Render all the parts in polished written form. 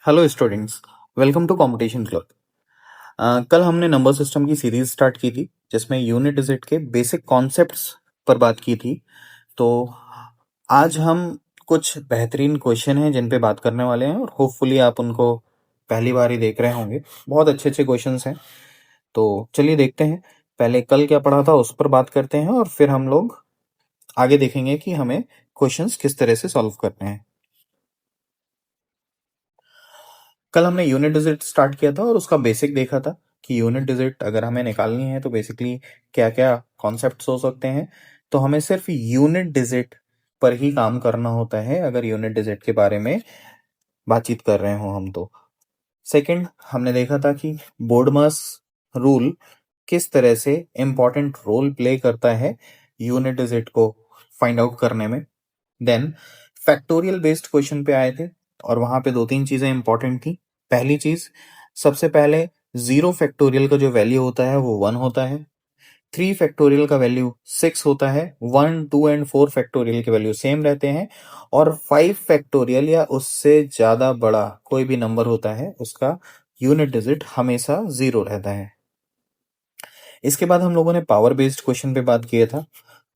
Hello students, welcome to competition club. कल हमने number system की सीरीज स्टार्ट की थी जिसमें यूनिट डिजिट के बेसिक कॉन्सेप्ट्स पर बात की थी। तो आज हम कुछ बेहतरीन क्वेश्चन हैं जिन पे बात करने वाले हैं और होपफुली आप उनको पहली बार ही देख रहे होंगे। बहुत अच्छे अच्छे क्वेश्चंस हैं, तो चलिए देखते हैं। पहले कल क्या पढ़ा था उस पर बात करते हैं और फिर हम लोग आगे देखेंगे कि हमें क्वेश्चंस किस तरह से सॉल्व करने हैं। कल हमने यूनिट डिजिट स्टार्ट किया था और उसका बेसिक देखा था कि यूनिट डिजिट अगर हमें निकालनी है तो बेसिकली क्या क्या कॉन्सेप्ट्स हो सकते हैं। तो हमें सिर्फ यूनिट डिजिट पर ही काम करना होता है अगर यूनिट डिजिट के बारे में बातचीत कर रहे हो हम। तो सेकंड हमने देखा था कि बोर्डमास रूल किस तरह से इम्पोर्टेंट रोल प्ले करता है यूनिट डिजिट को फाइंड आउट करने में। देन फैक्टोरियल बेस्ड क्वेश्चन पे आए थे और वहां पे दो तीन चीजें इंपॉर्टेंट थी। पहली चीज, सबसे पहले जीरो फैक्टोरियल का जो वैल्यू होता है वो 1 होता है। 3 फैक्टोरियल का वैल्यू 6 होता है। 1, 2 एंड 4 फैक्टोरियल के वैल्यू सेम रहते हैं। और 5 फैक्टोरियल या उससे ज्यादा बड़ा कोई भी नंबर होता है उसका यूनिट डिजिट हमेशा 0 रहता है। इसके बाद हम लोगों ने पावर बेस्ड क्वेश्चन पे बात किया था।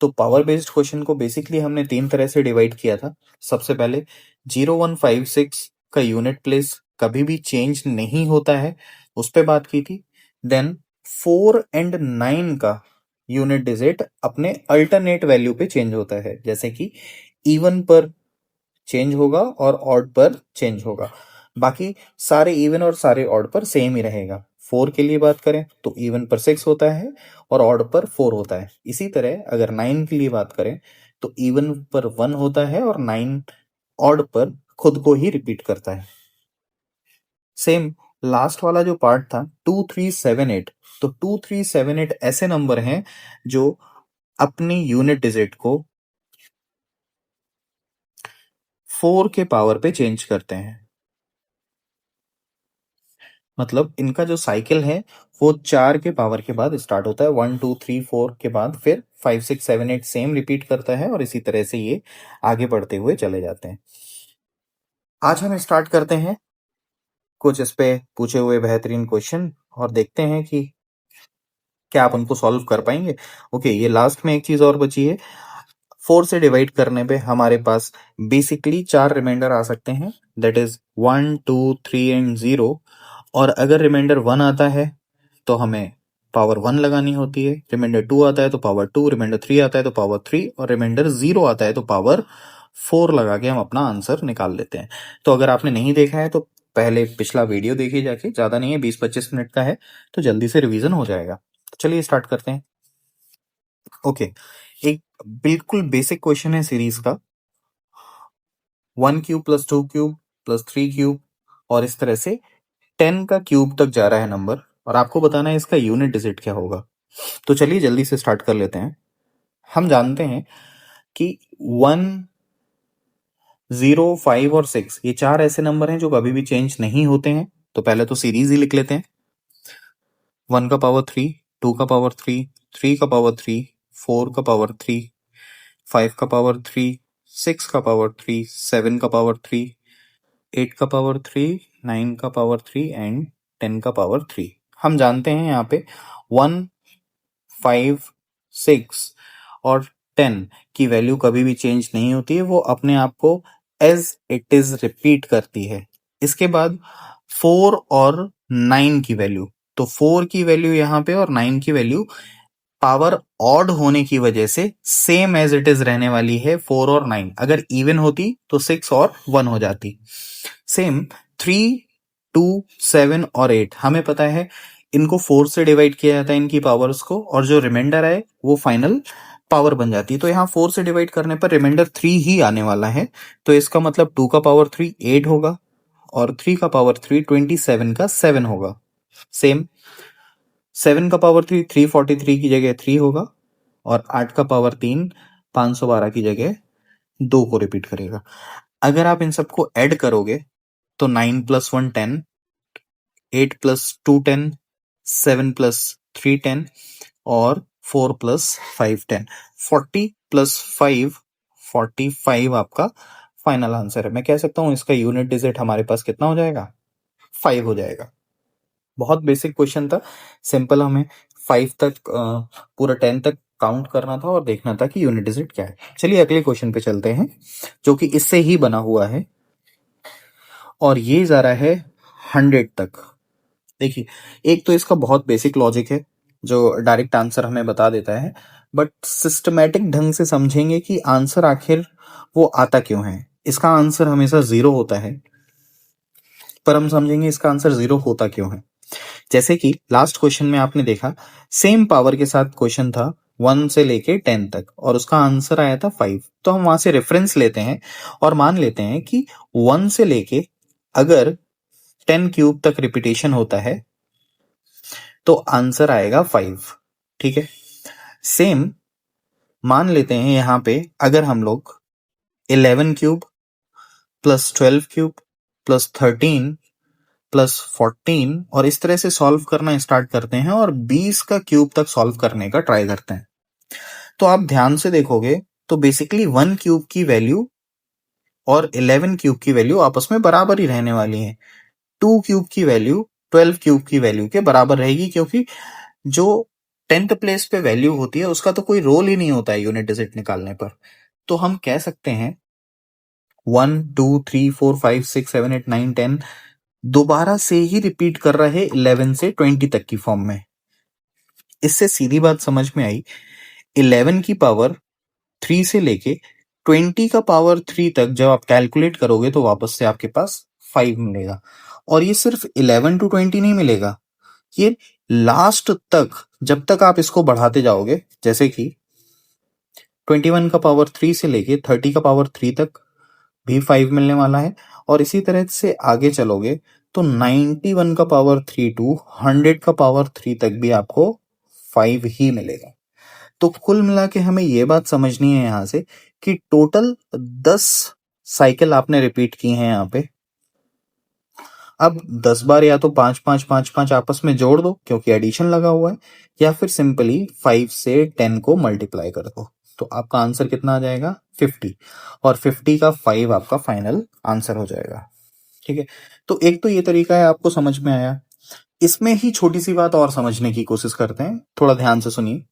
तो पावर बेस्ड क्वेश्चन को बेसिकली हमने 3 तरह से डिवाइड किया था। सबसे पहले 0156 का यूनिट प्लेस कभी भी चेंज नहीं होता है, उस पे बात की थी। देन 4 एंड 9 का यूनिट डिजिट अपने अल्टरनेट वैल्यू पे चेंज होता है, जैसे कि इवन पर चेंज होगा और ऑड पर चेंज होगा। बाकी सारे इवन और सारे ऑड पर सेम ही रहेगा। 4 के लिए बात करें तो इवन पर 6 होता है और ऑड पर 4 होता है। इसी तरह अगर 9 के लिए बात करें तो इवन पर 1 होता है और 9 ऑड पर खुद को ही रिपीट करता है। सेम लास्ट वाला जो पार्ट था 2378, तो 2378 ऐसे नंबर हैं जो अपनी यूनिट डिजिट को 4 के पावर पे चेंज करते हैं। मतलब इनका जो साइकिल है वो 4 के पावर के बाद स्टार्ट होता है। 1, 2, 3, 4 के बाद फिर 5, 6, 7, 8 सेम रिपीट करता है और इसी तरह से ये आगे बढ़ते हुए चले जाते हैं। आज हम स्टार्ट करते हैं कुछ इस पे पूछे हुए बेहतरीन क्वेश्चन और देखते हैं कि क्या आप उनको सॉल्व कर पाएंगे। ओके, ये लास्ट में एक चीज और बची है। 4 से डिवाइड करने पे हमारे पास बेसिकली 4 रिमाइंडर आ सकते हैं, दैट इज 1, 2, 3 एंड 0। और अगर रिमाइंडर 1 आता है तो हमें पावर 1 लगानी होती है। रिमाइंडर 2 आता है तो पावर 2, रिमाइंडर 3 आता है तो पावर 3 और रिमाइंडर 0 आता है तो पावर 4 लगा के हम अपना आंसर निकाल लेते हैं। तो अगर आपने नहीं देखा है तो पहले पिछला वीडियो देखिए जाके, ज्यादा नहीं है, 20-25 मिनट का है, तो जल्दी से रिवीजन हो जाएगा। तो चलिए स्टार्ट करते हैं। ओके, एक बिल्कुल बेसिक क्वेश्चन है सीरीज का। 1 cube plus 2 cube plus 3 cube और इस तरह से 10 का क्यूब तक जा रहा है नंबर और आपको बताना है इसका यूनिट डिजिट क्या होगा। तो चलिए जल्दी से स्टार्ट कर लेते हैं। हम जानते हैं कि 1, 0, 5 और 6 ये 4 ऐसे नंबर हैं जो कभी भी चेंज नहीं होते हैं। तो पहले तो सीरीज ही लिख लेते हैं। 1 का पावर 3, 2 का पावर 3, 3 का पावर 3, 4 का पावर 3, 5 का पावर 3, 6 का पावर 3, 7 का पावर 3, 8 का पावर 3, 9 का पावर 3 एंड 10 का पावर 3। हम जानते हैं यहाँ पे 1, 5, 6 और 10 की वैल्यू कभी भी चेंज नहीं होती है, वो अपने आप को एज इट इज रिपीट करती है। इसके बाद 4 और 9 की वैल्यू, तो 4 की वैल्यू यहाँ पे और 9 की वैल्यू पावर ऑड होने की वजह से सेम एज इट इज रहने वाली है। 4 और 9 अगर इवन होती तो 6 और 1 हो जाती। सेम 3, 2, 7 और 8 हमें पता है इनको 4 से डिवाइड किया जाता है इनकी पावर्स को, और जो रिमाइंडर आए वो फाइनल पावर बन जाती है। तो यहाँ 4 से डिवाइड करने पर रिमाइंडर 3 ही आने वाला है। तो इसका मतलब 2 का पावर 3 8 होगा और 3 का पावर 3 27 का 7 होगा। सेम 7 का पावर 3 343 की जगह 3 होगा और 8 का पावर 3 512 की जगह 2 को रिपीट करेगा। अगर आप इन सबको ऐड करोगे तो 9 प्लस 1 10, 8 प्लस 2 10, 7 प्लस 3 10 और 4 प्लस 5 10, 40 प्लस 5 45 आपका फाइनल आंसर है। मैं कह सकता हूं इसका यूनिट डिजिट हमारे पास कितना हो जाएगा, 5 हो जाएगा। बहुत बेसिक क्वेश्चन था, सिंपल। हमें 5 तक पूरा 10 तक काउंट करना था और देखना था कि यूनिट डिजिट क्या है। चलिए अगले क्वेश्चन पे चलते हैं, जो कि इससे ही बना हुआ है और ये जा रहा है 100 तक। देखिए, एक तो इसका बहुत बेसिक लॉजिक है जो डायरेक्ट आंसर हमें बता देता है, बट सिस्टमैटिक ढंग से समझेंगे कि आंसर आखिर वो आता क्यों है। इसका आंसर हमेशा 0 होता है, पर हम समझेंगे इसका आंसर 0 होता क्यों है। जैसे कि लास्ट क्वेश्चन में आपने देखा, सेम पावर के साथ क्वेश्चन था 1 से लेके 10 तक और उसका आंसर आया था 5। तो हम वहां से रेफरेंस लेते हैं और मान लेते हैं कि 1 से लेके अगर 10 क्यूब तक रिपीटेशन होता है तो आंसर आएगा 5। ठीक है, सेम मान लेते हैं यहां पे अगर हम लोग 11 cube plus 12 cube plus 13 plus 14 और इस तरह से सॉल्व करना स्टार्ट करते हैं और 20 का क्यूब तक सॉल्व करने का ट्राई करते हैं, तो आप ध्यान से देखोगे तो बेसिकली 1 क्यूब की वैल्यू और 11 क्यूब की वैल्यू आपस में बराबर ही रहने वाली है। 2 क्यूब की वैल्यू 12 क्यूब की वैल्यू के बराबर रहेगी, क्योंकि जो 10th प्लेस पे वैल्यू होती है उसका तो कोई रोल ही नहीं होता है यूनिट डिजिट निकालने पर। तो हम कह सकते हैं 1 2 3 4 5 6 7 8 9 10 दोबारा से ही रिपीट कर रहे 11 से 20 तक की फॉर्म में। इससे सीधी बात समझ में आई, 11 की पावर 3 से लेके 20 का पावर 3 तक जब आप कैलकुलेट करोगे तो वापस से आपके पास 5 मिलेगा। और ये सिर्फ 11 टू 20 नहीं मिलेगा, ये लास्ट तक जब तक आप इसको बढ़ाते जाओगे, जैसे कि 21 का पावर 3 से लेके 30 का पावर 3 तक भी 5 मिलने वाला है, और इसी तरह से आगे चलोगे तो 91 का पावर 3 टू 100 का पावर 3 तक भी आपको 5 ही मिलेगा। तो कुल मिला के हमें ये बात समझनी है यहां से कि टोटल 10 साइकिल आपने रिपीट की हैं यहाँ पे। अब 10 बार या तो 5 5 5 5 आपस में जोड़ दो क्योंकि एडिशन लगा हुआ है, या फिर सिंपली 5 से 10 को मल्टीप्लाई कर दो, तो आपका आंसर कितना आ जाएगा 50, और 50 का 5 आपका फाइनल आंसर हो जाएगा। ठीक है, तो एक तो ये तरीका है, आपको समझ में आया। इसमें ही छोटी सी बात और समझने की कोशिश करते हैं, थोड़ा ध्यान से सुनिए।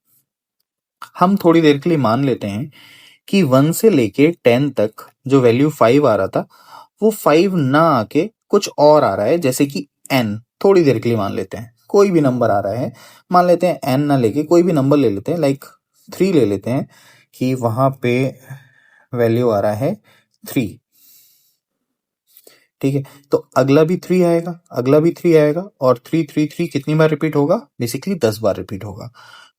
हम थोड़ी देर के लिए मान लेते हैं कि 1 से लेके 10 तक जो वैल्यू 5 आ रहा था वो 5 ना आके कुछ और आ रहा है, जैसे कि n। थोड़ी देर के लिए मान लेते हैं कोई भी नंबर आ रहा है, मान लेते हैं n ना लेके कोई भी नंबर ले लेते हैं, लाइक 3 ले लेते हैं कि वहां पे वैल्यू आ रहा है 3। ठीक है, तो अगला भी 3 आएगा, अगला भी 3 आएगा, और 3 3 3 कितनी बार रिपीट होगा, बेसिकली 10 बार रिपीट होगा।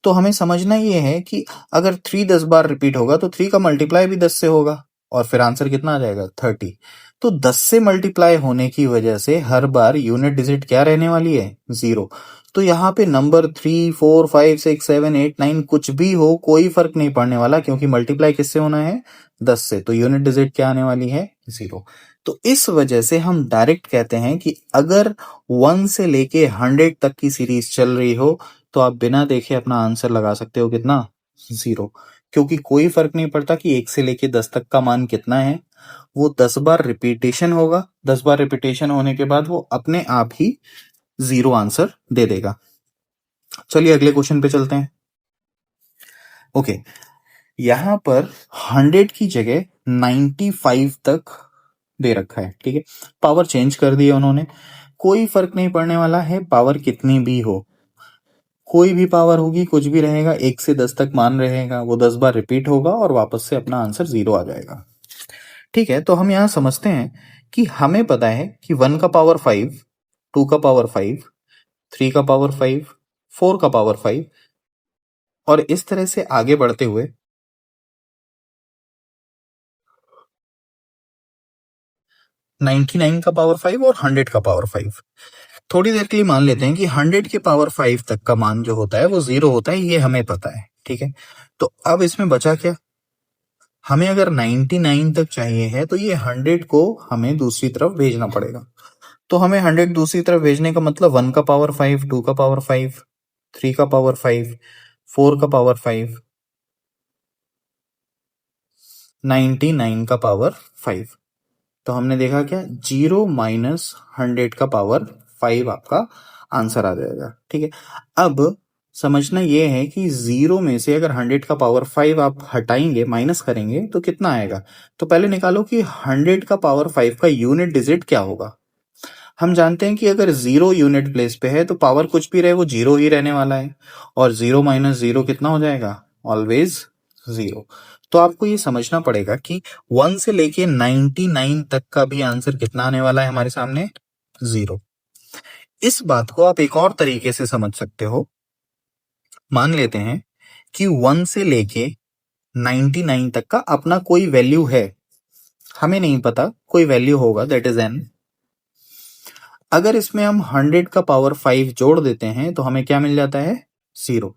तो हमें समझना ये है कि अगर 3 10 बार रिपीट होगा तो 3 का मल्टीप्लाई भी 10 से होगा, और फिर आंसर कितना आ जाएगा 30। तो 10 से मल्टीप्लाई होने की वजह से हर बार यूनिट डिजिट क्या रहने वाली है 0। तो यहाँ पे नंबर 3 4 5 6 7 8 9 कुछ भी हो कोई फर्क नहीं पड़ने वाला, क्योंकि मल्टीप्लाई किससे होना है 10 से, तो यूनिट डिजिट क्या आने वाली है 0। तो इस वजह से हम डायरेक्ट कहते हैं कि अगर 1 से लेके 100 तक की सीरीज चल रही हो तो आप बिना देखे अपना आंसर लगा सकते हो कितना 0, क्योंकि कोई फर्क नहीं पड़ता कि 1 से लेके 10 तक का मान कितना है, वो 10 बार रिपीटेशन होगा। 10 बार रिपीटेशन होने के बाद वो अपने आप ही 0 आंसर दे देगा। चलिए अगले क्वेश्चन पे चलते हैं। ओके, यहां पर 100 की जगह 95 तक दे रखा है। ठीक है, पावर चेंज कर दी है उन्होंने, कोई फर्क नहीं पड़ने वाला है पावर कितनी भी हो, कोई भी पावर होगी कुछ भी रहेगा, 1 से 10 तक मान रहेगा, वो 10 बार रिपीट होगा और वापस से अपना आंसर 0 आ जाएगा। ठीक है, तो हम यहां समझते हैं कि हमें पता है कि 1 का पावर 5, 2 का पावर 5, 3 का पावर 5, 4 का पावर 5, और इस तरह से आगे बढ़ते हुए 99 का पावर 5 और 100 का पावर 5। थोड़ी देर के लिए मान लेते हैं कि 100 के पावर 5 तक का मान जो होता है वो 0 होता है, ये हमें पता है। ठीक है, तो अब इसमें बचा क्या, हमें अगर 99 तक चाहिए है तो ये 100 को हमें दूसरी तरफ भेजना पड़ेगा। तो हमें 100 दूसरी तरफ भेजने का मतलब 1 का पावर 5, 2 का पावर 5, 3 का पावर 5, 4 का पावर 5, 99 का पावर 5। तो हमने देखा क्या, 0 माइनस 100 का पावर 5 आपका आंसर आ जाएगा। ठीक है, अब समझना ये है कि 0 में से अगर 100 का पावर 5 आप हटाएंगे, माइनस करेंगे, तो कितना आएगा। तो पहले निकालो कि 100 का पावर 5 का यूनिट डिजिट क्या होगा। हम जानते हैं कि अगर 0 यूनिट प्लेस पे है तो पावर कुछ भी रहे वो 0 ही रहने वाला है, और 0 माइनस 0 कितना हो जाएगा, ऑलवेज 0। तो आपको ये समझना पड़ेगा कि 1 से लेके 99 तक का भी आंसर कितना आने वाला है हमारे सामने, 0। इस बात को आप एक और तरीके से समझ सकते हो। मान लेते हैं कि 1 से लेके 99 तक का अपना कोई वैल्यू है, हमें नहीं पता, कोई वैल्यू होगा, दैट इज n। अगर इसमें हम 100 का पावर 5 जोड़ देते हैं तो हमें क्या मिल जाता है, 0।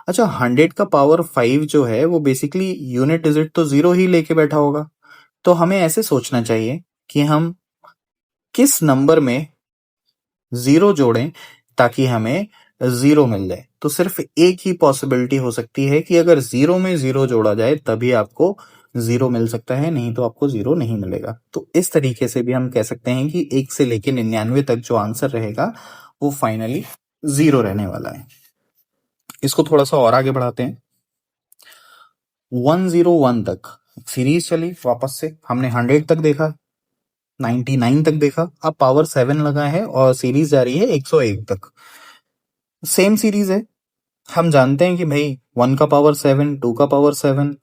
अच्छा, 100 का पावर 5 जो है वो बेसिकली यूनिट डिजिट तो 0 ही लेके बैठा होगा। तो हमें ऐसे सोचना चाहिए कि हम किस नंबर में 0 जोड़ें ताकि हमें 0 मिल जाए। तो सिर्फ एक ही पॉसिबिलिटी हो सकती है कि अगर 0 में 0 जोड़ा जाए तभी आपको 0 मिल सकता है, नहीं तो आपको 0 नहीं मिलेगा। तो इस तरीके से भी हम कह सकते हैं कि 1 से लेके 99 तक जो आंसर रहेगा वो फाइनली 0 रहने वाला है। इसको थोड़ा सा और आगे बढ़ाते हैं। 101 तक सीरीज चली, वापस से हमने 100 तक देखा, 99 तक देखा, अब पावर 7 लगा है और सीरीज जा रही है 101 तक। सेम सीरीज है, हम जानते हैं कि भाई 1 का पावर 7, 2 का पावर 7,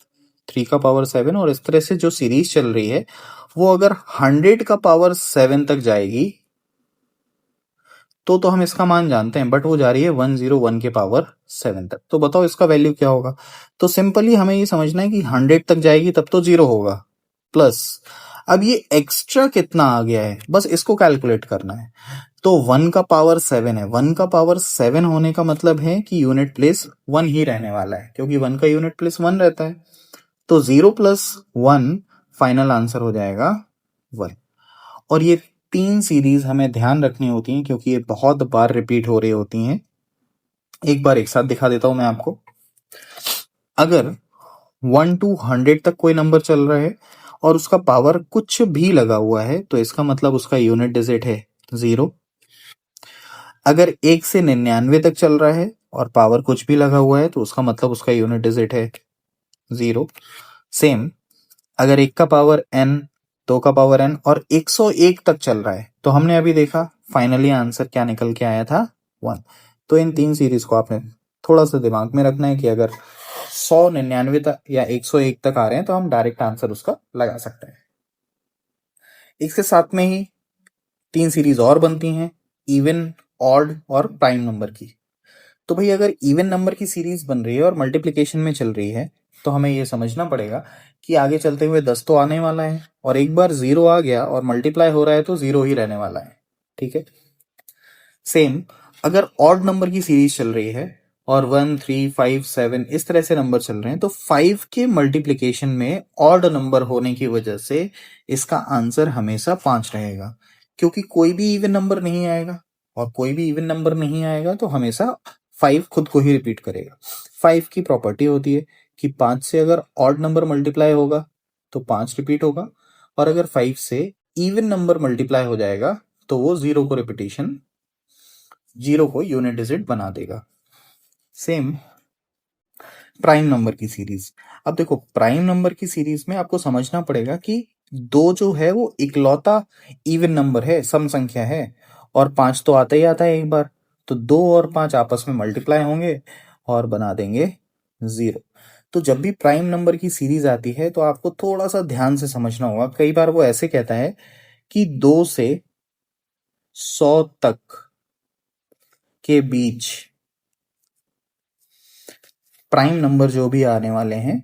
3 का पावर 7, और इस तरह से जो सीरीज चल रही है वो अगर 100 का पावर 7 तक जाएगी तो हम इसका मान जानते हैं, बट वो जा रही है 101 के पावर 7 तक। तो बताओ इसका वैल्यू क्या होगा। तो सिंपली हमें ये समझना है कि 100 तक जाएगी तब तो 0 होगा, प्लस अब ये एक्स्ट्रा कितना आ गया है, बस इसको कैलकुलेट करना है। तो 1 का पावर 7 है, 1 का पावर 7 होने का मतलब है कि यूनिट प्लेस 1 ही रहने वाला है, क्योंकि 1 का यूनिट प्लेस 1 रहता है। तो 0 प्लस 1 फाइनल आंसर हो जाएगा 1। और ये 3 सीरीज हमें ध्यान रखनी होती हैं क्योंकि ये बहुत बार रिपीट हो रही होती हैं। एक बार एक साथ दिखा देता हूं मैं आपको। अगर 1 to 100 तक कोई नंबर चल रहा है और उसका पावर कुछ भी लगा हुआ है तो इसका मतलब उसका यूनिट डिजिट है 0। अगर 1 से 99 तक चल रहा है और पावर कुछ भी लगा हुआ है तो उसका मतलब उसका यूनिट डिजिट है 0। सेम, अगर 1 का पावर n, 2 का पावर n और 101 तक चल रहा है तो हमने अभी देखा फाइनली आंसर क्या निकल के आया था, 1। तो इन 3 सीरीज को आपने थोड़ा सा दिमाग में रखना है कि अगर 100, 99 तक या 101 तक आ रहे हैं तो हम डायरेक्ट आंसर उसका लगा सकते हैं। इसके साथ में ही 3 सीरीज और बनती हैं, इवन, ऑड और प्राइम नंबर की। तो भाई अगर इवन नंबर की सीरीज बन रही है और मल्टीप्लिकेशन में चल रही है तो हमें ये समझना पड़ेगा कि आगे चलते हुए 10 तो आने वाला है, और एक बार 0 आ गया और मल्टीप्लाई हो रहा है तो 0 ही रहने वाला है। ठीक है, सेम अगर ऑड नंबर की सीरीज चल रही है और 1, 3, 5, 7 इस तरह से नंबर चल रहे हैं तो 5 के मल्टीप्लिकेशन में ऑड नंबर होने की वजह से इसका आंसर हमेशा 5 रहेगा, क्योंकि कोई भी इवन नंबर नहीं आएगा, और कोई भी इवन नंबर नहीं आएगा तो हमेशा 5 खुद को ही रिपीट करेगा। 5 की प्रॉपर्टी होती है कि 5 से अगर ऑड नंबर मल्टीप्लाई होगा तो 5 रिपीट होगा, और अगर 5 से इवन नंबर मल्टीप्लाई हो जाएगा तो वो 0 को रिपीटेशन, 0 को यूनिट डिजिट बना देगा। सेम प्राइम नंबर की सीरीज। अब देखो प्राइम नंबर की सीरीज में आपको समझना पड़ेगा कि 2 जो है वो इकलौता इवन नंबर है, सम संख्या है, और 5 तो आता ही आता है एक बार। तो 2 और 5 आपस में मल्टीप्लाई होंगे और बना देंगे 0। तो जब भी प्राइम नंबर की सीरीज आती है तो आपको थोड़ा सा ध्यान से समझना होगा। कई बार वो ऐसे कहता है कि 2 से 100 तक के बीच प्राइम नंबर जो भी आने वाले हैं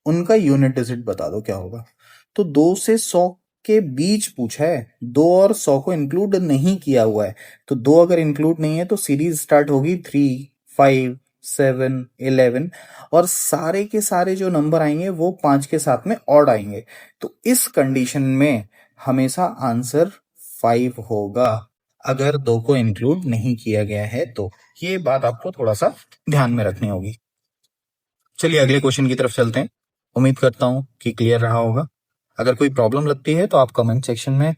उनका यूनिट डिजिट बता दो क्या होगा। तो 2 से 100 के बीच पूछा है, 2 और 100 को इंक्लूड नहीं किया हुआ है। तो 2 अगर इंक्लूड नहीं है तो सीरीज स्टार्ट होगी 3, 5, 7, 11, और सारे के सारे जो नंबर आएंगे वो 5 के साथ में ऑड आएंगे। तो इस कंडीशन में हमेशा आंसर 5 होगा अगर 2 को इंक्लूड नहीं किया गया है। तो ये बात आपको थोड़ा सा ध्यान में रखनी होगी। चलिए अगले क्वेश्चन की तरफ चलते हैं। उम्मीद करता हूं कि क्लियर रहा होगा। अगर कोई प्रॉब्लम लगती है तो आप कमेंट सेक्शन में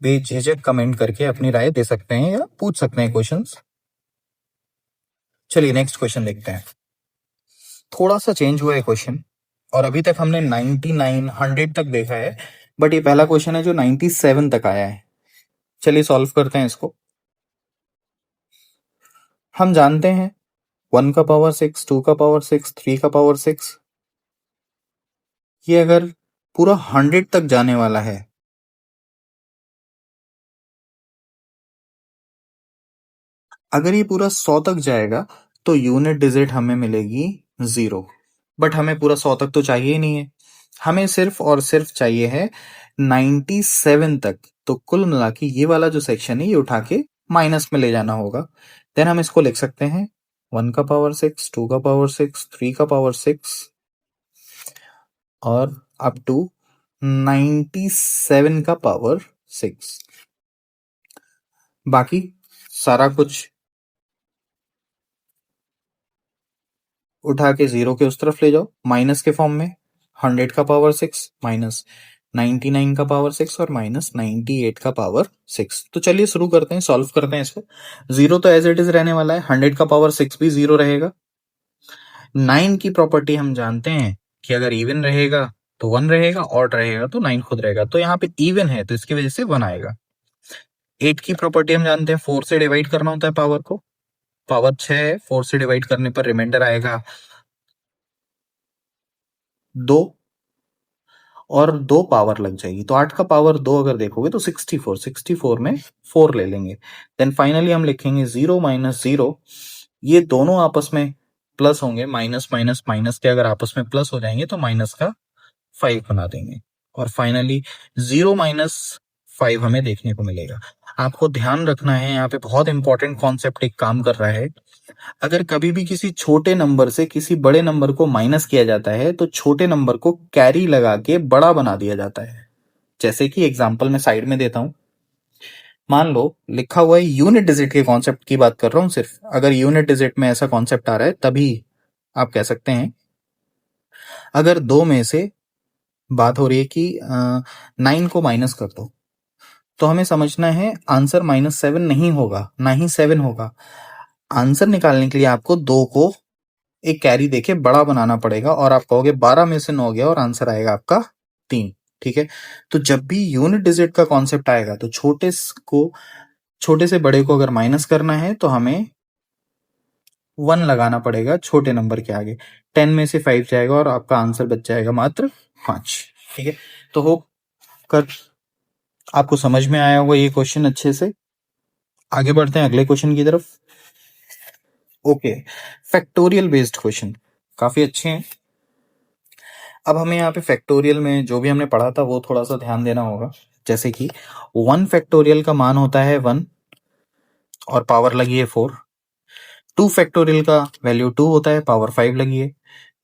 बेझिझक कमेंट करके अपनी राय दे सकते हैं या पूछ सकते हैं क्वेश्चंस। चलिए नेक्स्ट क्वेश्चन देखते हैं। थोड़ा सा चेंज हुआ है क्वेश्चन, और अभी तक हमने 99 100 तक देखा है, बट ये पहला क्वेश्चन है जो 97 तक आया है। चलिए सॉल्व करते हैं इसको। हम जानते हैं 1 का पावर 6, 2 का पावर 6, 3 का पावर 6, ये अगर पूरा 100 तक जाने वाला है, अगर ये पूरा 100 तक जाएगा तो यूनिट डिजिट हमें मिलेगी 0। बट हमें पूरा 100 तक तो चाहिए ही नहीं है, हमें सिर्फ और सिर्फ चाहिए है 97 तक। तो कुल मिला के ये वाला जो सेक्शन है ये उठा के माइनस में ले जाना होगा। देन हम इसको लिख सकते हैं 1 का पावर 6, 2 का पावर 6, 3 का पावर 6 और अप टू 97 का पावर 6। बाकी सारा कुछ उठा के 0 के उस तरफ ले जाओ माइनस के फॉर्म में। 100 का पावर 6 माइनस 99 का पावर 6 और माइनस 98 का पावर 6। तो चलिए शुरू करते हैं, सॉल्व करते हैं इसको। 0 तो एज इट इज रहने वाला है, 100 का पावर 6 भी 0 रहेगा। 9 की प्रॉपर्टी हम जानते हैं कि अगर इवन रहेगा तो 1 रहेगा, ऑड रहेगा तो 9 खुद रहेगा। तो यहाँ पे इवन है तो इसकी वजह से 1 आएगा। 8 की प्रॉपर्टी हम जानते हैं 4 से डिवाइड करना होता है पावर को। पावर 6 है, 4 से डिवाइड करने पर रिमाइंडर आएगा 2 और 2 पावर लग जाएगी। तो 8 का पावर 2 अगर देखोगे तो 64, 64 में 4 ले लेंगे। देन फाइनली हम लिखेंगे 0 माइनस 0, ये दोनों आपस में प्लस होंगे, माइनस माइनस माइनस के अगर आपस में प्लस हो जाएंगे तो माइनस का 5 बना देंगे। और फाइनली 0 माइनस 5 हमें देखने को मिलेगा। आपको ध्यान रखना है, यहाँ पे बहुत इंपॉर्टेंट कॉन्सेप्ट एक काम कर रहा है। अगर कभी भी किसी छोटे नंबर से किसी बड़े नंबर को माइनस किया जाता है तो छोटे नंबर को कैरी लगा के बड़ा बना दिया जाता है। जैसे कि एग्जांपल मैं साइड में देता हूं, मान लो लिखा हुआ है, यूनिट डिजिट के कॉन्सेप्ट की बात कर रहा हूं सिर्फ। अगर यूनिट डिजिट में ऐसा कॉन्सेप्ट आ रहा है तभी आप कह सकते हैं। अगर दो में से बात हो रही है कि 9 को माइनस कर दो, तो हमें समझना है आंसर -7 नहीं होगा, ना ही 7 होगा। आंसर निकालने के लिए आपको 2 को एक कैरी देके बड़ा बनाना पड़ेगा और आप कहोगे 12 में से 9 गया और आंसर आएगा आपका 3। ठीक है, तो जब भी यूनिट डिजिट का कॉन्सेप्ट आएगा तो छोटे से बड़े को अगर माइनस करना है तो हमें 1 लगाना पड़ेगा छोटे नंबर के आगे। 10 में से 5 जाएगा और आपका आंसर बच जाएगा मात्र 5। ठीक है, तो होप कर आपको समझ में आया होगा ये क्वेश्चन अच्छे से। आगे बढ़ते हैं अगले क्वेश्चन की तरफ। ओके, फैक्टोरियल बेस्ड क्वेश्चन काफी अच्छे हैं। अब हमें यहाँ पे फैक्टोरियल में जो भी हमने पढ़ा था वो थोड़ा सा ध्यान देना होगा। जैसे कि 1 फैक्टोरियल का मान होता है 1 और पावर लगी है 4। 2 फैक्टोरियल का वैल्यू 2 होता है, पावर 5 लगी है।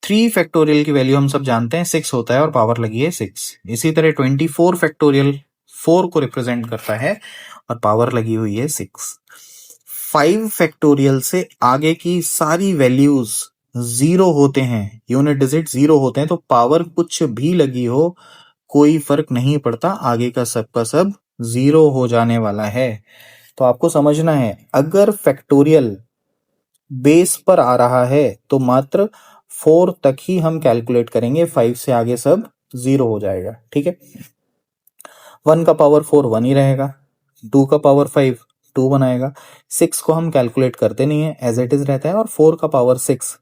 3 फैक्टोरियल की वैल्यू हम सब जानते हैं 6 होता है और पावर लगी है 6। इसी तरह 24 फैक्टोरियल 4 को रिप्रेजेंट करता है और पावर लगी हुई है 6। 5 फैक्टोरियल से आगे की सारी वैल्यूज 0 होते हैं, यूनिट डिजिट 0 होते हैं, तो पावर कुछ भी लगी हो कोई फर्क नहीं पड़ता, आगे का सब 0 हो जाने वाला है। तो आपको समझना है, अगर फैक्टोरियल बेस पर आ रहा है तो मात्र 4 तक ही हम कैलकुलेट करेंगे, 5 से आगे सब 0 हो जाएगा। ठीक है, 1 का पावर 4 1 ही रहेगा, 2 का पावर 5 2 बनाएगा, 6 को हम कैलकुलेट करते नहीं है, एज इट इज रहता है, और 4 का पावर 6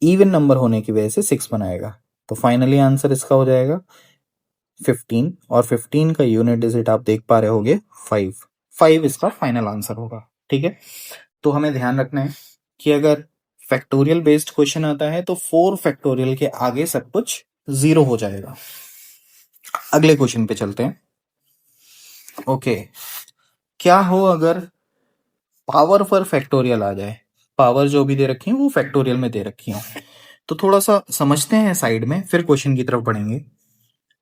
इवन नंबर होने की वजह से 6 बनाएगा। तो फाइनली आंसर इसका हो जाएगा 15, और 15 का यूनिट डिजिट आप देख पा रहे होगे 5। 5 इसका फाइनल आंसर होगा। ठीक है, तो हमें ध्यान रखना है कि अगर फैक्टोरियल बेस्ड क्वेश्चन आता है तो 4 फैक्टोरियल के आगे सब कुछ 0 हो जाएगा। अगले क्वेश्चन पे चलते हैं। ओके, क्या हो अगर पावर पर फैक्टोरियल आ जाए, पावर जो भी दे रखी है वो फैक्टोरियल में दे रखी हो। तो थोड़ा सा समझते हैं साइड में, फिर क्वेश्चन की तरफ बढ़ेंगे।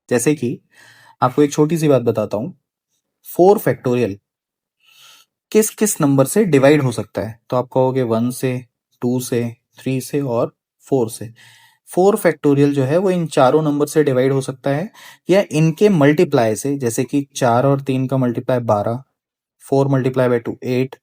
जैसे कि आपको एक छोटी सी बात बताता हूं, 4 फैक्टोरियल किस किस नंबर से डिवाइड हो सकता है। तो आप कहोगे 1 से, 2 से, 3 से और 4 से। 4 फैक्टोरियल जो है वो इन चारों नंबर से डिवाइड हो सकता है या इनके मल्टीप्लाई से, जैसे कि 4 और 3 का multiply 12, 4 multiply by 2 8,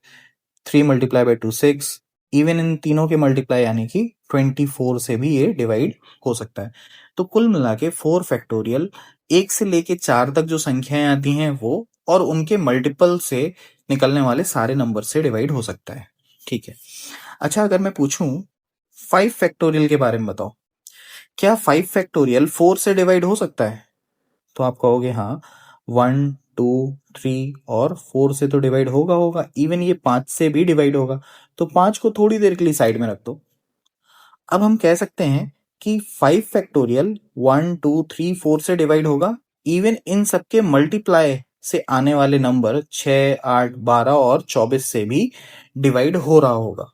3 multiply by 2 6, even in तीनों के मल्टीप्लाई यानी कि 24 से भी ये डिवाइड हो सकता है। तो कुल मिला के 4 फैक्टोरियल 1 से लेके 4 तक जो संख्याएं आती हैं वो और उनके मल्टीपल से निकलने वाले सारे नंबर से डिवाइड हो सकता है। ठीक है। अच्छा, अगर मैं पूछूं 5 फैक्टोरियल के बारे में बताओ, क्या 5 फैक्टोरियल 4 से डिवाइड हो सकता है? तो आप कहोगे हाँ, 1 2 3 और 4 से तो डिवाइड होगा होगा, इवन ये 5 से भी डिवाइड होगा। तो 5 को थोड़ी देर के लिए साइड में रख दो। अब हम कह सकते हैं कि 5 फैक्टोरियल 1 2 3 4 से डिवाइड होगा, इवन इन सबके मल्टीप्लाई से आने वाले नंबर 6 8 12 और 24 से भी डिवाइड हो रहा होगा।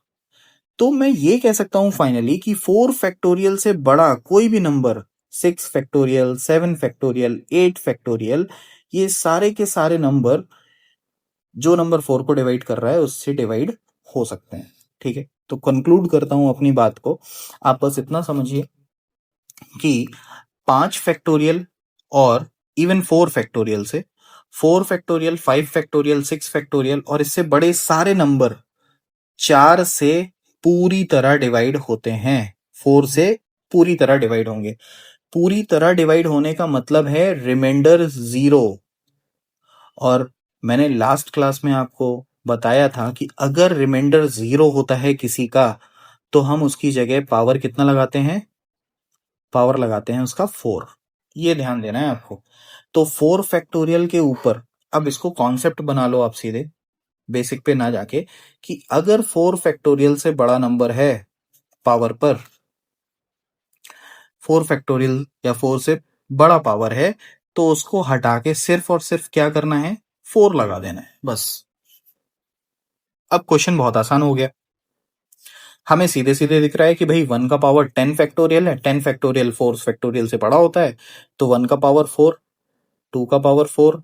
तो मैं ये कह सकता हूं फाइनली कि 4 फैक्टोरियल से बड़ा कोई भी नंबर, 6 फैक्टोरियल, 7 फैक्टोरियल, 8 फैक्टोरियल, ये सारे के सारे नंबर जो नंबर 4 को डिवाइड कर रहा है उससे डिवाइड हो सकते हैं। ठीक है, तो कंक्लूड करता हूं अपनी बात को। आप बस इतना समझिए कि 5 फैक्टोरियल और इवन 4 फैक्टोरियल से, 4 फैक्टोरियल, 5 फैक्टोरियल, 6 फैक्टोरियल और इससे बड़े सारे नंबर 4 से पूरी तरह डिवाइड होते हैं। 4 से पूरी तरह डिवाइड होंगे। पूरी तरह डिवाइड होने का मतलब है रिमाइंडर 0। और मैंने लास्ट क्लास में आपको बताया था कि अगर रिमाइंडर 0 होता है किसी का, तो हम उसकी जगह पावर कितना लगाते हैं? पावर लगाते हैं उसका 4। ये ध्यान देना है आपको। तो 4 फैक्टोरियल के ऊपर अब इसको कॉन्सेप्ट बना लो आप सीधे, बेसिक पे ना जाके, कि अगर 4 फैक्टोरियल से बड़ा नंबर है पावर पर, 4 फैक्टोरियल या 4 से बड़ा पावर है, तो उसको हटा के सिर्फ और सिर्फ क्या करना है? 4 लगा देना है बस। अब क्वेश्चन बहुत आसान हो गया। हमें सीधे सीधे दिख रहा है कि भाई 1 का पावर 10 फैक्टोरियल है, 10 फैक्टोरियल 4 फैक्टोरियल से बड़ा होता है, तो 1 का पावर 4, 2 का पावर 4,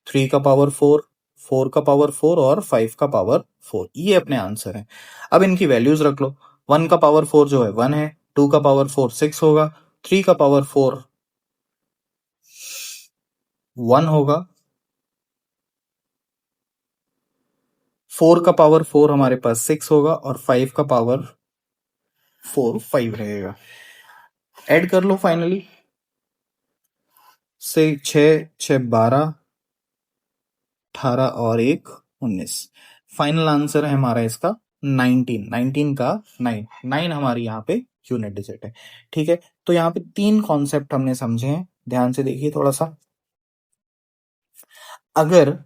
3 का पावर 4, 4 का पावर 4 और 5 का पावर 4। ये अपने आंसर है। अब इनकी वैल्यूज रख लो। 1 का पावर 4 जो है 1 है, 2 का पावर 4 6 होगा, 3 का पावर 4 1 होगा, 4 का पावर 4 हमारे पास 6 होगा और 5 का पावर 4 5 रहेगा। ऐड कर लो फाइनली से 6 6 12, 18 और 1 19। फाइनल आंसर है हमारा इसका 19। 19 का 9, 9 हमारी यहाँ पे यूनिट डिजिट है। ठीक है, तो यहाँ पे 3 कॉन्सेप्ट हमने समझे हैं, ध्यान से देखिए थोड़ा सा। अगर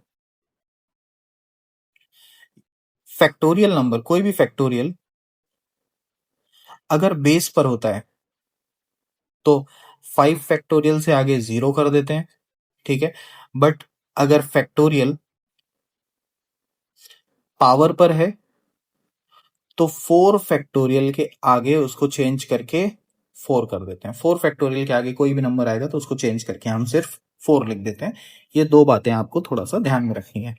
फैक्टोरियल नंबर, कोई भी फैक्टोरियल अगर बेस पर होता है तो 5 फैक्टोरियल से आगे 0 कर देते हैं। ठीक है, बट अगर फैक्टोरियल पावर पर है तो 4 फैक्टोरियल के आगे उसको चेंज करके 4 कर देते हैं। 4 फैक्टोरियल के आगे कोई भी नंबर आएगा तो उसको चेंज करके हम सिर्फ 4 लिख देते हैं। ये दो बातें आपको थोड़ा सा ध्यान में रखनी है।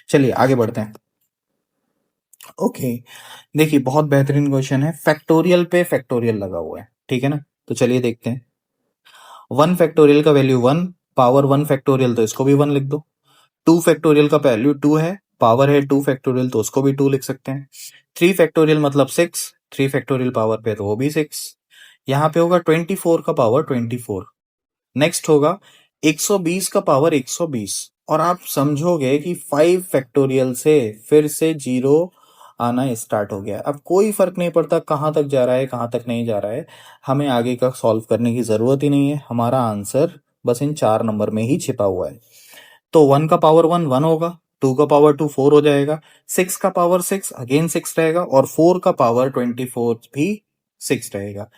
चलिए आगे बढ़ते हैं। ओके, देखिए बहुत बेहतरीन क्वेश्चन है, फैक्टोरियल पे फैक्टोरियल लगा हुआ है। ठीक है ना, तो चलिए देखते हैं। 1 फैक्टोरियल का वैल्यू 1, पावर 1 फैक्टोरियल तो इसको भी 1 लिख दो। 2 फैक्टोरियल का वैल्यू 2 है, पावर है 2 फैक्टोरियल तो उसको भी 2 लिख सकते हैं। 3 फैक्टोरियल मतलब 6, 3 फैक्टोरियल पावर पे तो वो भी 6। यहाँ पे होगा 24 का पावर 24। नेक्स्ट होगा 120 का पावर 120। और आप समझोगे कि 5 फैक्टोरियल से फिर से 0 आना स्टार्ट हो गया। अब कोई फर्क नहीं पड़ता कहाँ तक जा रहा है कहाँ तक नहीं जा रहा है, हमें आगे का सॉल्व करने की जरूरत ही नहीं है। हमारा आंसर बस इन 4 नंबर में ही छिपा हुआ है। तो 1 का पावर 1 1 होगा, 2 का पावर 2 4 हो जाएगा, 6 का पावर 6 अगेन 6 रहेगा और 4 का पावर 24 भी 6 रहेगा।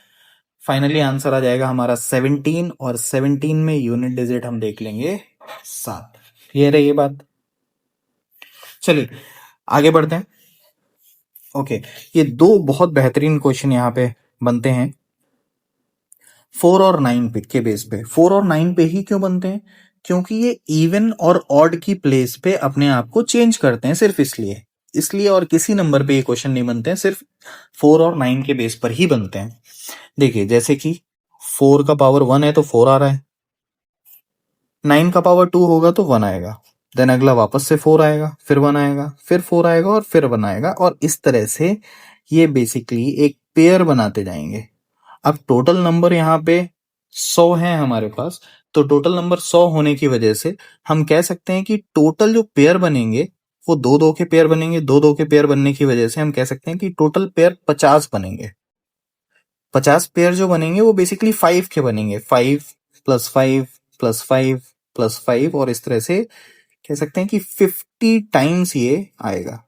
फाइनली आंसर आ जाएगा हमारा 17 और 17 में यूनिट डिजिट हम देख लेंगे 7। क्लियर है ये बात? चलिए आगे बढ़ते हैं। ओके, ये दो बहुत बेहतरीन क्वेश्चन यहाँ पे बनते हैं 4 और 9 पे के बेस पे। 4 और 9 पे ही क्यों बनते हैं? क्योंकि ये इवन और ऑड की प्लेस पे अपने आप को चेंज करते हैं, सिर्फ इसलिए। इसलिए और किसी नंबर पे ये क्वेश्चन नहीं बनते हैं, सिर्फ 4 और 9 के बेस पर ही बनते हैं। देखिए जैसे कि 4 का पावर 1 है तो 4 आ रहा है, 9 का पावर 2 होगा तो 1 आएगा, देन अगला वापस से 4 आएगा, फिर 1 आएगा, फिर 4 आएगा और फिर 1 आएगा, और इस तरह से ये बेसिकली एक पेयर बनाते जाएंगे। अब टोटल नंबर यहाँ पे 100 है हमारे पास, तो टोटल नंबर 100 होने की वजह से हम कह सकते हैं कि टोटल जो पेयर बनेंगे वो दो दो के पेयर बनेंगे। दो दो के पेयर बनने की वजह से हम कह सकते हैं कि टोटल पेयर 50 बनेंगे। 50 पेयर जो बनेंगे वो बेसिकली 5 के बनेंगे, 5 + 5 + 5 + 5, और इस तरह से कह सकते हैं कि 50 टाइम्स ये आएगा।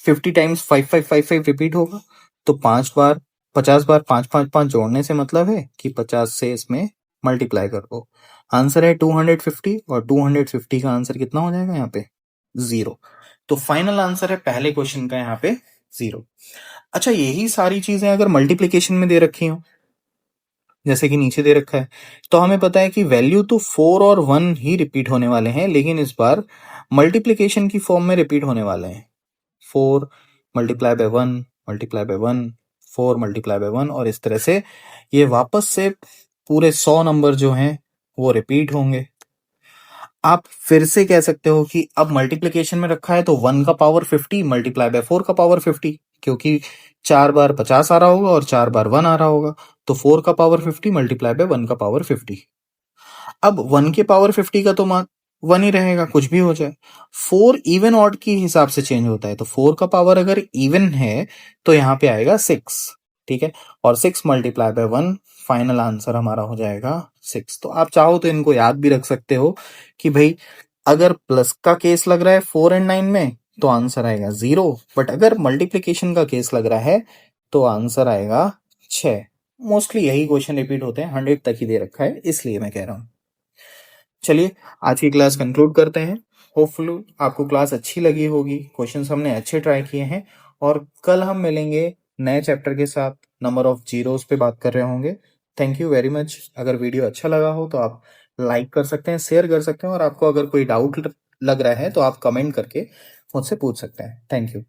50 टाइम्स 5555 रिपीट होगा, तो 5 बार 50 बार 5 5 5 जोड़ने से मतलब है कि 50 से इसमें मल्टीप्लाई कर दो। आंसर है 250, और 250 का आंसर कितना हो जाएगा यहाँ पे? 0। तो फाइनल आंसर है पहले क्वेश्चन का यहाँ पे 0। अच्छा, यही सारी चीजें अगर मल्टीप्लीकेशन में दे रखी हो जैसे कि नीचे दे रखा है, तो हमें पता है कि वैल्यू तो 4 और 1 ही रिपीट होने वाले हैं, लेकिन इस बार मल्टीप्लीकेशन की फॉर्म में रिपीट होने वाले हैं। 4 multiply by 1 multiply by 1, 4 multiply by 1, और इस तरह से ये वापस से पूरे 100 नंबर जो हैं वो रिपीट होंगे। आप फिर से कह सकते हो कि अब मल्टीप्लीकेशन में रखा है तो 1 का पावर 50 मल्टीप्लाई बाय 4 का पावर 50, क्योंकि 4 बार 50 आ रहा होगा और 4 बार 1 आ रहा होगा, तो 4 का पावर 50 मल्टीप्लाई बाय 1 का पावर 50। अब 1 के पावर 50 का तो मान 1 ही रहेगा, कुछ भी हो जाए। 4 इवन ऑड के हिसाब से चेंज होता है, तो 4 का पावर अगर इवन है तो यहाँ पे आएगा 6, ठीक है, और 6 मल्टीप्लाई बाय 1, फाइनल आंसर हमारा हो जाएगा 6। तो आप चाहो तो इनको याद भी रख सकते हो कि भाई अगर प्लस का केस लग रहा है 4 और 9 में तो आंसर आएगा 0, बट अगर मल्टीप्लीकेशन का केस लग रहा है तो आंसर आएगा 6। मोस्टली यही क्वेश्चन रिपीट होते हैं, 100 तक ही दे रखा है, इसलिए मैं कह रहा हूँ। चलिए आज की क्लास कंक्लूड करते हैं। होपफुली आपको क्लास अच्छी लगी होगी, क्वेश्चंस हमने अच्छे ट्राई किए हैं, और कल हम मिलेंगे नए चैप्टर के साथ, नंबर ऑफ जीरोस पे बात कर रहे होंगे। Thank you very much. अगर वीडियो अच्छा लगा हो तो आप लाइक कर सकते हैं, शेयर कर सकते हैं, और आपको अगर कोई डाउट लग रहा है तो आप कमेंट करके मुझसे पूछ सकते हैं। Thank you.